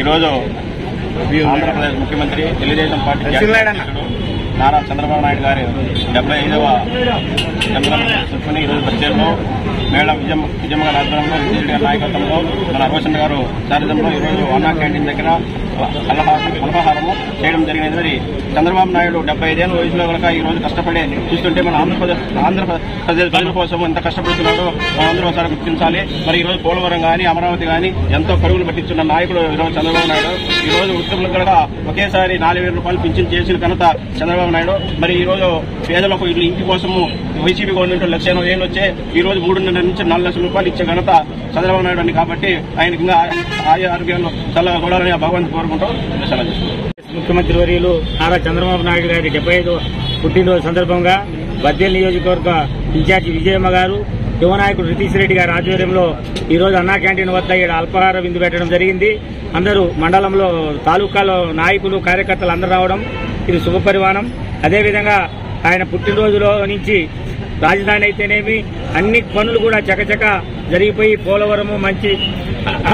ఈరోజు ఆంధ్రప్రదేశ్ ముఖ్యమంత్రి తెలుగుదేశం పార్టీ అధ్యక్షుడు నారా చంద్రబాబు నాయుడు గారి 75వ జన్మదిన ఈరోజు బడ్జెట్లో మేళ విజయమ్మ గారి ఆధ్వర్యంలో విజయరెడ్డి గారి నాయకత్వంలో మన రోషన్ గారు సారథ్యంలో ఈరోజు అన్నా క్యాంటీన్ దగ్గర అల్పాహారము చేయడం జరిగినది. చంద్రబాబు నాయుడు 75 వయసులో కనుక ఈ రోజు కష్టపడే చూస్తుంటే మన ఆంధ్రప్రదేశ్ ప్రజల కోసం ఎంత కష్టపడుతున్నాడో మనందరూ ఒకసారి గుర్తించాలి. మరి ఈ రోజు పోలవరం కానీ అమరావతి కానీ ఎంతో పరుగులు పట్టించున్న నాయకుడు ఈరోజు చంద్రబాబు నాయుడు. ఈ రోజు ఉద్యోగులకు కనుక ఒకేసారి 4,000 రూపాయలు పింఛన్ చేసిన ఘనత చంద్రబాబు నాయుడు. మరి ఈ రోజు పేదలకు ఇంటి కోసము వైసీపీ గవర్నమెంట్ 1,80,000 వచ్చే ఈ రోజు 3.5 నుంచి 4 లక్షల రూపాయలు ఇచ్చే ఘనత చంద్రబాబు నాయుడు అని. కాబట్టి ఆయనకి ఇంకా ఆరోగ్యాలు చల్లగా కూడాలని భగవంతు కోరుకుంటూ సెలవు చేస్తున్నారు. ముఖ్యమంత్రి వర్యులు నారా చంద్రబాబు నాయుడు గారి 75వ పుట్టినరోజు సందర్భంగా బద్వేల్ నియోజకవర్గ ఇన్ఛార్జి విజయమ్మ గారు, యువ నాయకుడు రితీష్ రెడ్డి గారి ఆధ్వర్యంలో ఈ రోజు అన్నా క్యాంటీన్ వద్ద ఇక్కడ అల్పాహార విందు పెట్టడం జరిగింది. అందరూ మండలంలో తాలూకాలో నాయకులు కార్యకర్తలు అందరూ రావడం ఇది శుభపరిమాణం. అదేవిధంగా ఆయన పుట్టినరోజులో నుంచి రాజధాని అయితేనేమి అన్ని పనులు కూడా చకచక జరిగిపోయి పోలవరము మంచి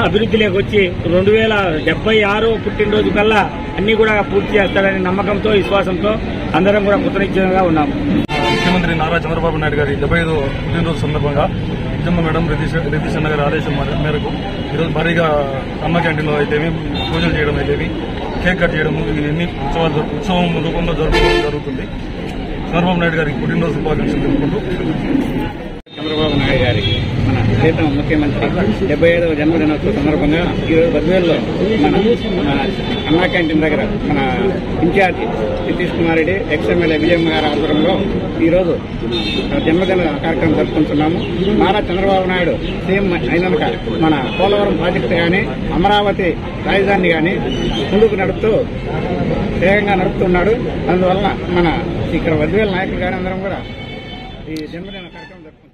అభివృద్ధిలోకి వచ్చి 2076 పుట్టినరోజు కల్లా అన్ని కూడా పూర్తి చేస్తారనే నమ్మకంతో విశ్వాసంతో అందరం కూడా కృతజ్ఞతగా ఉన్నాము. ముఖ్యమంత్రి నారా చంద్రబాబు నాయుడు గారి 75వ పుట్టినరోజు సందర్భంగా విజయమ్మ మేడం రితీష్ అన్న గారి ఆదేశం మేరకు ఈరోజు భారీగా అన్న క్యాంటీన్లో అయితేమి పూజలు చేయడం అయితేమి కేక్ కట్ చేయడం ఇవన్నీ ఉత్సవం రూపంలో జరుపుకోవడం జరుగుతుంది. చంద్రబాబు నాయుడు గారికి పుట్టినరోజు శుభాకాంక్షలు తెలుపుకుంటూ చంద్రబాబు నాయుడు గారికి మన ప్రీతం ముఖ్యమంత్రి 75వ జన్మదినోత్సవ సందర్భంగా ఈరోజు బద్వేల్లో మన అన్నా క్యాంటీన్ దగ్గర మన ఇన్ఛార్జి నితీష్ కుమార్ రెడ్డి, ఎక్స్ఎమ్మెల్యే విజయమ్మ గారి ఆధ్వర్యంలో ఈరోజు జన్మదిన కార్యక్రమం జరుపుకుంటున్నాము. నారా చంద్రబాబు నాయుడు సీఎం అయినాక మన పోలవరం ప్రాజెక్టు కానీ అమరావతి రాజధాని కానీ ముందుకు నడుపుతూ వేగంగా నడుపుతున్నాడు. అందువల్ల మన ఇక్కడ బద్వేల్ నాయకులు కానీ అందరం కూడా ఈ జన్మదిన కార్యక్రమం జరుపుకుంటున్నాం.